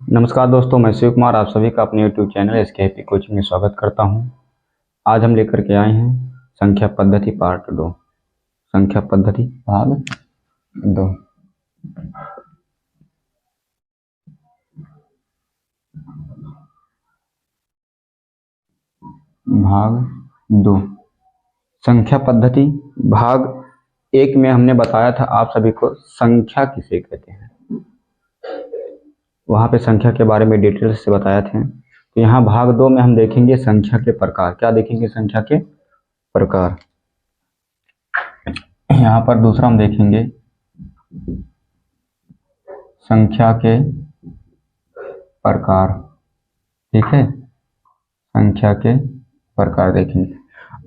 नमस्कार दोस्तों, मैं शिव कुमार आप सभी का अपने यूट्यूब चैनल एसकेपी कोचिंग में स्वागत करता हूं। आज हम लेकर के आए हैं संख्या पद्धति पार्ट 2, संख्या पद्धति भाग 2। भाग 2 संख्या पद्धति भाग 1 में हमने बताया था आप सभी को संख्या किसे कहते हैं। वहाँ पे संख्या के बारे में डिटेल से बताया थे। तो यहाँ भाग 2 में हम देखेंगे संख्या के प्रकार। क्या देखेंगे? संख्या के प्रकार। यहाँ पर दूसरा हम देखेंगे संख्या के प्रकार। ठीक है, संख्या के प्रकार देखेंगे।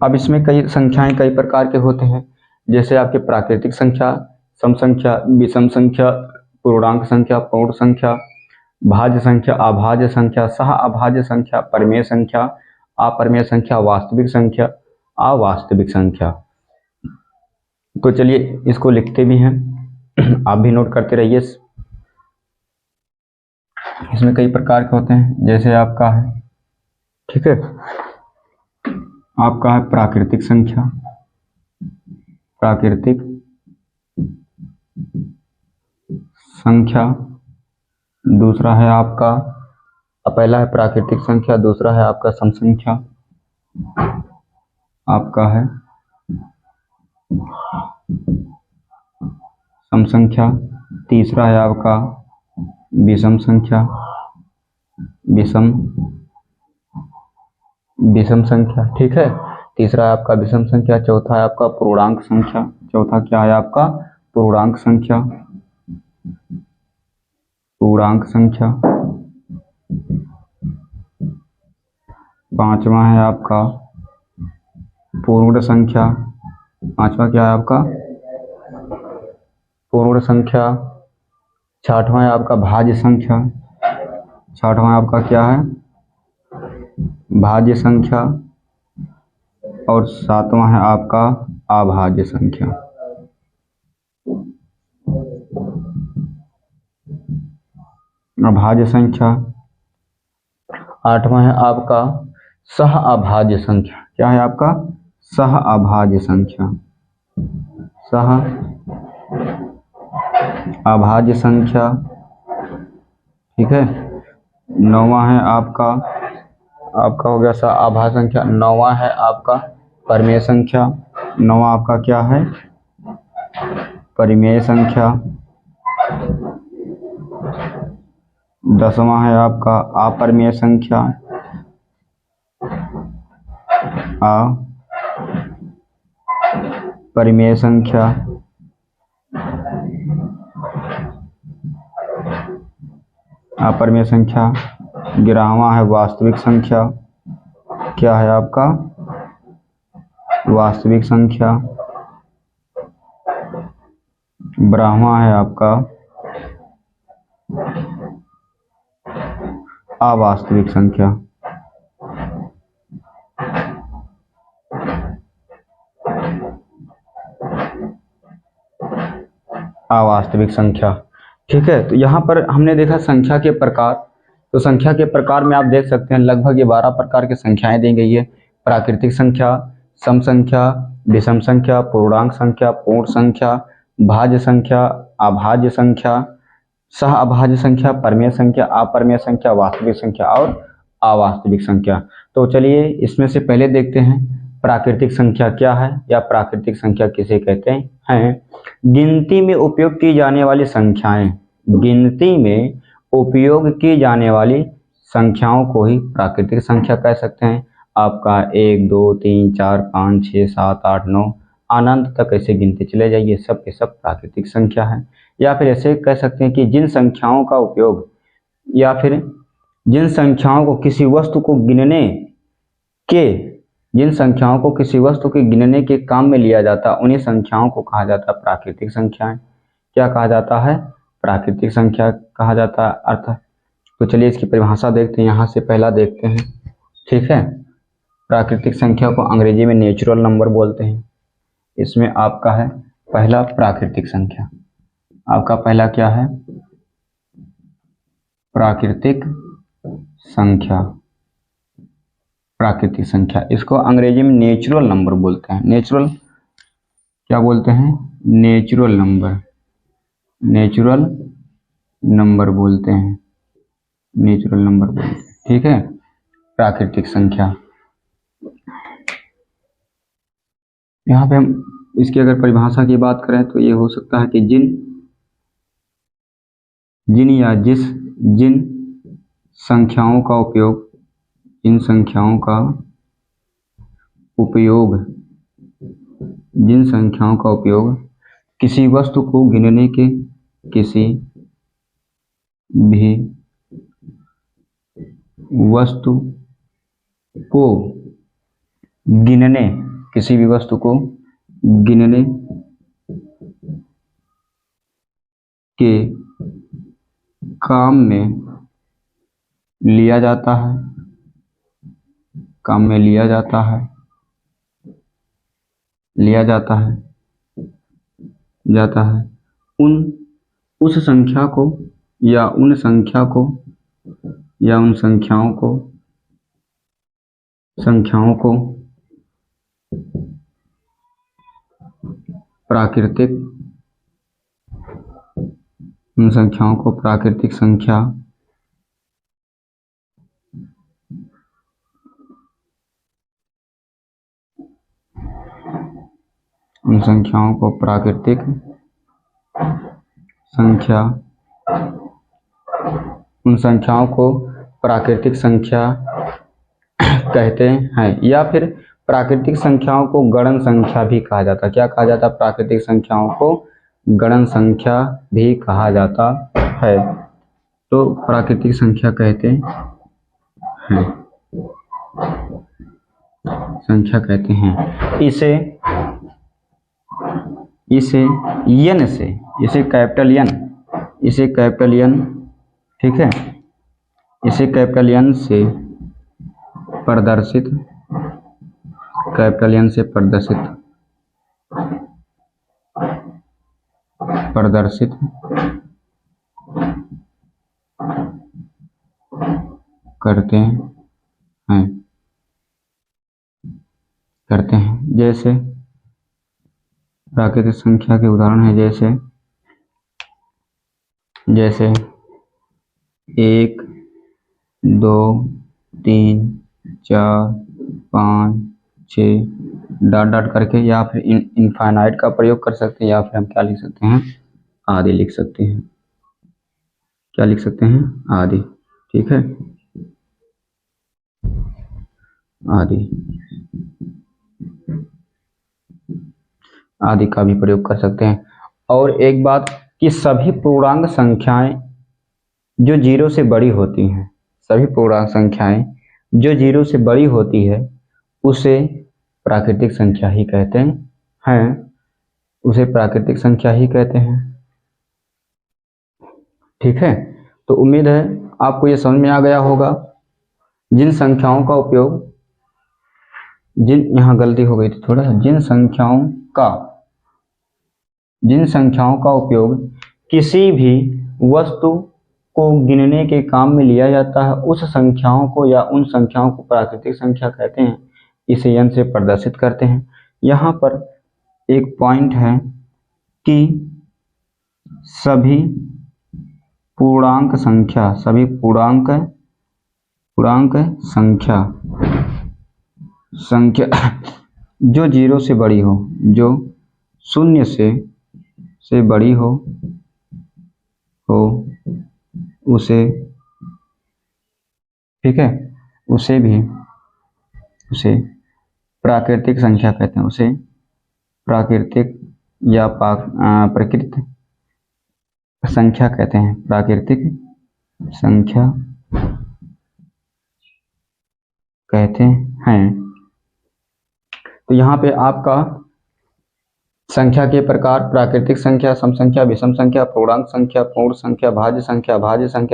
अब इसमें कई संख्याएं कई प्रकार के होते हैं, जैसे आपके प्राकृतिक संख्या, सम संख्या, विषम संख्या, पूर्णांक संख्या, पूर्ण संख्या, भाज्य संख्या, अभाज्य संख्या, सह अभाज्य संख्या, परिमेय संख्या, अपरिमेय संख्या, वास्तविक संख्या, अवास्तविक संख्या। तो चलिए इसको लिखते भी हैं, आप भी नोट करते रहिए। इसमें कई प्रकार के होते हैं, जैसे आपका है, ठीक है, आपका है प्राकृतिक संख्या, प्राकृतिक संख्या। दूसरा है आपका, पहला है प्राकृतिक संख्या, दूसरा है आपका सम संख्या, आपका है सम संख्या। तीसरा है आपका विषम संख्या, विषम संख्या। ठीक है, तीसरा है आपका विषम संख्या। चौथा है आपका पूर्णांक संख्या। चौथा क्या है आपका? पूर्णांक संख्या, पूर्णांक संख्या। पांचवा है आपका पूर्ण संख्या। पांचवा क्या है आपका? पूर्ण संख्या। छठवां है आपका भाज्य संख्या। छठवां आपका क्या है? भाज्य संख्या। और सातवां है आपका अभाज्य संख्या। अभाज्य संख्या। आठवां है आपका सह अभाज्य संख्या। क्या है आपका? सह अभाज्य संख्या, सह अभाज्य संख्या। ठीक है, नौवां है आपका हो गया सह अभाज्य संख्या। नौवां है आपका परिमेय संख्या। नौवां आपका क्या है? परिमेय संख्या। 10वां है आपका अपरिमेय संख्या, अपरिमेय संख्या। अपरिमेय संख्या। 11वां है वास्तविक संख्या। क्या है आपका? वास्तविक संख्या। 12वां है आपका अवास्तविक संख्या। अवास्तविक संख्या। ठीक है, तो यहाँ पर हमने देखा संख्या के प्रकार। तो संख्या के प्रकार में आप देख सकते हैं लगभग ये 12 प्रकार की संख्याएं दी गई है। प्राकृतिक संख्या, सम संख्या, विषम संख्या, पूर्णांक संख्या, पूर्ण संख्या, भाज्य संख्या, अभाज्य संख्या, सह अभाज्य संख्या, परिमेय संख्या, अपरिमेय संख्या, वास्तविक संख्या और अवास्तविक संख्या। तो चलिए इसमें से पहले देखते हैं प्राकृतिक संख्या क्या है या प्राकृतिक संख्या किसे कहते हैं। गिनती में उपयोग की जाने वाली संख्याएं, गिनती में उपयोग की जाने वाली संख्याओं को ही प्राकृतिक संख्या कह सकते हैं। आपका 1 2 3 4 5 6 7 8 9 अनंत तक ऐसे गिनते चले जाइए, सब के सब प्राकृतिक संख्या है। या फिर ऐसे कह सकते हैं कि जिन संख्याओं का उपयोग या फिर जिन संख्याओं को किसी वस्तु को गिनने के जिन संख्याओं को किसी वस्तु के गिनने के काम में लिया जाता है उन्हीं संख्याओं को कहा जाता है प्राकृतिक संख्याएं। क्या कहा जाता है? प्राकृतिक संख्या कहा जाता है अर्थ। तो चलिए इसकी परिभाषा देखते हैं, यहाँ से पहला देखते हैं। ठीक है, प्राकृतिक संख्या को अंग्रेजी में नेचुरल नंबर बोलते हैं। इसमें आपका है पहला प्राकृतिक संख्या। आपका पहला क्या है? प्राकृतिक संख्या, प्राकृतिक संख्या, इसको अंग्रेजी में नेचुरल नंबर बोलते हैं। नेचुरल क्या बोलते हैं? नेचुरल नंबर, नेचुरल नंबर बोलते हैं, नेचुरल नंबर बोलते हैं। ठीक है, प्राकृतिक संख्या। यहाँ पे हम इसकी अगर परिभाषा की बात करें तो ये हो सकता है कि जिन या जिन संख्याओं का उपयोग, जिन संख्याओं का उपयोग, जिन संख्याओं का उपयोग किसी वस्तु को गिनने के, किसी भी वस्तु को गिनने, किसी भी वस्तु को गिनने के काम में लिया जाता है, काम में लिया जाता है, लिया जाता है, जाता है उस संख्या को या उन संख्या को या उन संख्याओं को प्राकृतिक, उन संख्याओं को प्राकृतिक संख्या, उन संख्याओं को प्राकृतिक संख्या, उन संख्याओं को प्राकृतिक संख्या कहते हैं, या फिर प्राकृतिक संख्याओं को गणन संख्या भी कहा जाता है। क्या कहा जाता है? प्राकृतिक संख्याओं को गणन संख्या भी कहा जाता है। तो प्राकृतिक संख्या कहते हैं, संख्या कहते हैं। इसे यन से, इसे कैपिटल यन, इसे कैपिटल यन, ठीक है, इसे कैपिटल यन से प्रदर्शित, कैपिटल यन से प्रदर्शित करते हैं। जैसे प्राकृतिक संख्या के उदाहरण है, जैसे 1, 2, 3, 4, 5, 6 डॉट करके, या फिर इनफाइनाइट का प्रयोग कर सकते हैं, या फिर हम क्या लिख सकते हैं? आदि लिख सकते हैं। क्या लिख सकते हैं? आदि। ठीक है, आदि का भी प्रयोग कर सकते हैं। और एक बात कि सभी पूर्णांक संख्याएं जो 0 से बड़ी होती हैं, सभी पूर्णांक संख्याएं जो 0 से बड़ी होती है उसे प्राकृतिक संख्या ही कहते हैं, उसे प्राकृतिक संख्या ही कहते हैं। ठीक है, तो उम्मीद है आपको ये समझ में आ गया होगा। जिन संख्याओं का उपयोग, यहाँ गलती हो गई थी थोड़ा, जिन संख्याओं का उपयोग किसी भी वस्तु को गिनने के काम में लिया जाता है, उस संख्याओं को या उन संख्याओं को प्राकृतिक संख्या कहते हैं। इसे यन से प्रदर्शित करते हैं। यहाँ पर एक पॉइंट है कि सभी पूर्णांक संख्या, सभी पूर्णांक संख्या जो 0 से बड़ी हो, जो 0 से बड़ी हो उसे, ठीक है, उसे प्राकृतिक संख्या कहते हैं। उसे प्राकृतिक या प्रकृत संख्या कहते हैं, प्राकृतिक संख्या कहते हैं। तो यहाँ पे आपका संख्या के प्रकार प्राकृतिक संख्या, सम संख्या, विषम संख्या, पूर्णांक संख्या, पूर्ण संख्या, भाज्य संख्या,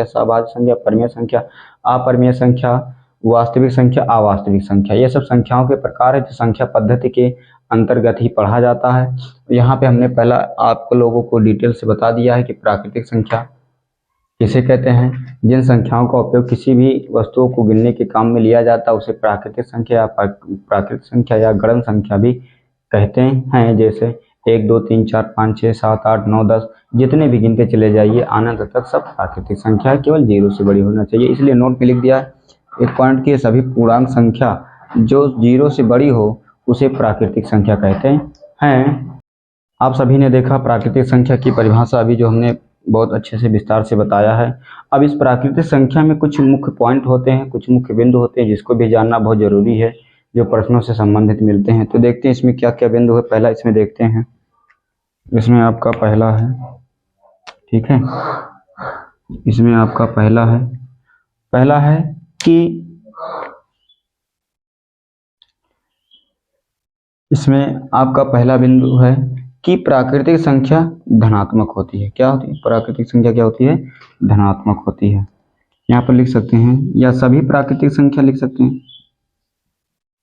सभाज्य संख्या, परिमेय संख्या, अपरिमेय संख्या, वास्तविक संख्या, अवास्तविक संख्या, ये सब संख्याओं के प्रकार है जो संख्या पद्धति के अंतर्गत ही पढ़ा जाता है। यहाँ पे हमने पहला आप लोगों को डिटेल से बता दिया है कि प्राकृतिक संख्या किसे कहते हैं? जिन संख्याओं का उपयोग किसी भी वस्तुओं को गिनने के काम में लिया जाता है उसे प्राकृतिक संख्या या प्राकृतिक संख्या या गणन संख्या भी कहते हैं। जैसे 1 2 3 4 5 6 7 8 9 10 जितने भी गिनते चले जाइए अनंत तक सब प्राकृतिक संख्या है, केवल 0 से बड़ी होना चाहिए। इसलिए नोट में लिख दिया है एक पॉइंट की सभी पूर्णांक संख्या जो 0 से बड़ी हो उसे प्राकृतिक संख्या कहते हैं। आप सभी ने देखा प्राकृतिक संख्या की परिभाषा अभी जो हमने बहुत अच्छे से विस्तार से बताया है। अब इस प्राकृतिक संख्या में कुछ मुख्य पॉइंट होते हैं, कुछ मुख्य बिंदु होते हैं जिसको भी जानना बहुत जरूरी है, जो प्रश्नों से संबंधित मिलते हैं। तो देखते हैं इसमें क्या क्या बिंदु है। पहला इसमें देखते हैं, इसमें आपका पहला है, ठीक है, इसमें आपका पहला है कि इसमें आपका पहला बिंदु है कि प्राकृतिक संख्या धनात्मक होती है। क्या होती है? प्राकृतिक संख्या क्या होती है? धनात्मक होती है। यहाँ पर लिख सकते हैं या सभी प्राकृतिक संख्या लिख सकते हैं,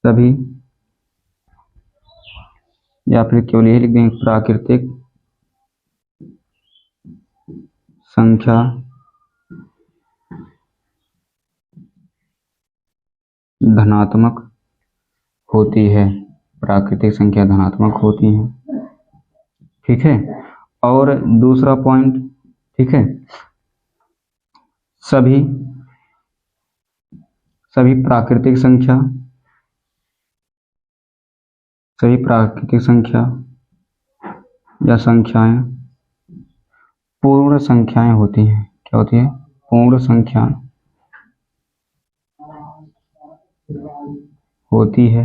सभी, या फिर केवल यही लिख देंगे प्राकृतिक संख्या धनात्मक होती है। प्राकृतिक संख्या धनात्मक होती है, ठीक है। और दूसरा पॉइंट, ठीक है, सभी प्राकृतिक संख्या या संख्याएं पूर्ण संख्याएं होती हैं। क्या होती है? पूर्ण संख्या होती है,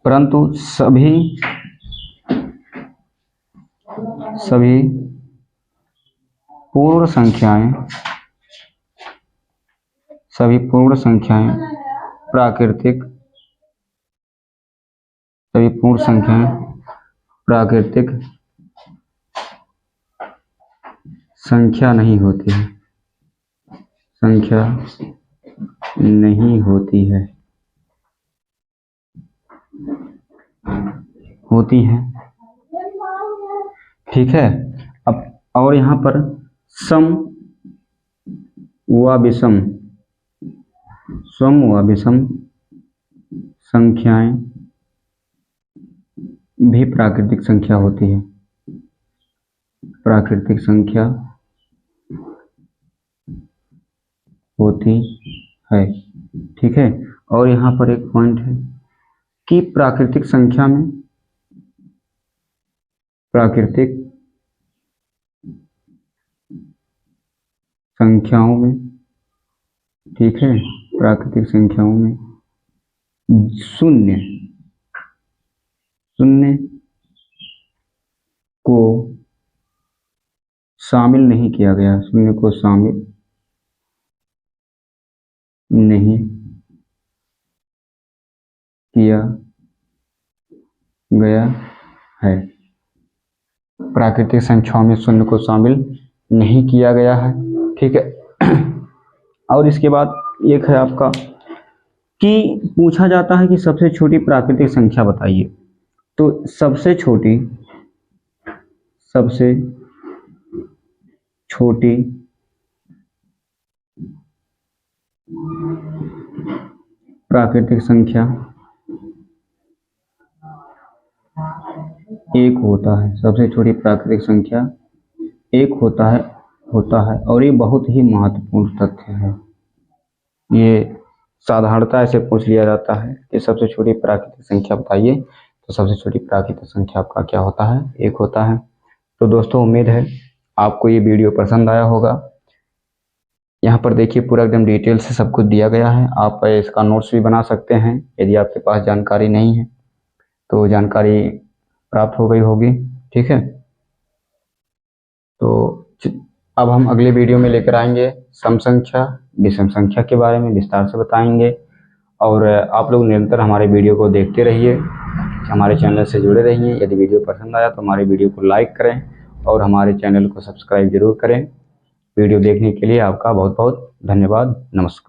परंतु सभी पूर्ण संख्याएं प्राकृतिक संख्या नहीं होती है, होती है, ठीक है। अब और यहाँ पर सम व विषम संख्याएं भी प्राकृतिक संख्या होती है, प्राकृतिक संख्या होती है, ठीक है। और यहाँ पर एक पॉइंट है कि प्राकृतिक संख्याओं में, ठीक है, प्राकृतिक संख्याओं में शून्य को शामिल नहीं किया गया, शून्य को शामिल नहीं किया गया है। प्राकृतिक संख्याओं में शून्य को शामिल नहीं किया गया है, ठीक है। और इसके बाद एक है आपका कि पूछा जाता है कि सबसे छोटी प्राकृतिक संख्या बताइए। तो सबसे छोटी प्राकृतिक संख्या एक होता है, सबसे छोटी प्राकृतिक संख्या एक होता है और ये बहुत ही महत्वपूर्ण तथ्य है। ये साधारणता ऐसे पूछ लिया जाता है कि सबसे छोटी प्राकृतिक संख्या बताइए, तो सबसे छोटी प्राकृतिक संख्या आपका क्या होता है? एक होता है। तो दोस्तों उम्मीद है आपको ये वीडियो पसंद आया होगा। यहाँ पर देखिए पूरा एकदम डिटेल से सब कुछ दिया गया है, आप इसका नोट्स भी बना सकते हैं यदि आपके पास जानकारी नहीं है तो जानकारी प्राप्त हो गई होगी, ठीक है। तो अब हम अगले वीडियो में लेकर आएंगे सम संख्या विषम संख्या के बारे में विस्तार से बताएंगे। और आप लोग निरंतर हमारे वीडियो को देखते रहिए, हमारे चैनल से जुड़े रहिए। यदि वीडियो पसंद आया तो हमारे वीडियो को लाइक करें और हमारे चैनल को सब्सक्राइब जरूर करें। वीडियो देखने के लिए आपका बहुत बहुत धन्यवाद। नमस्कार।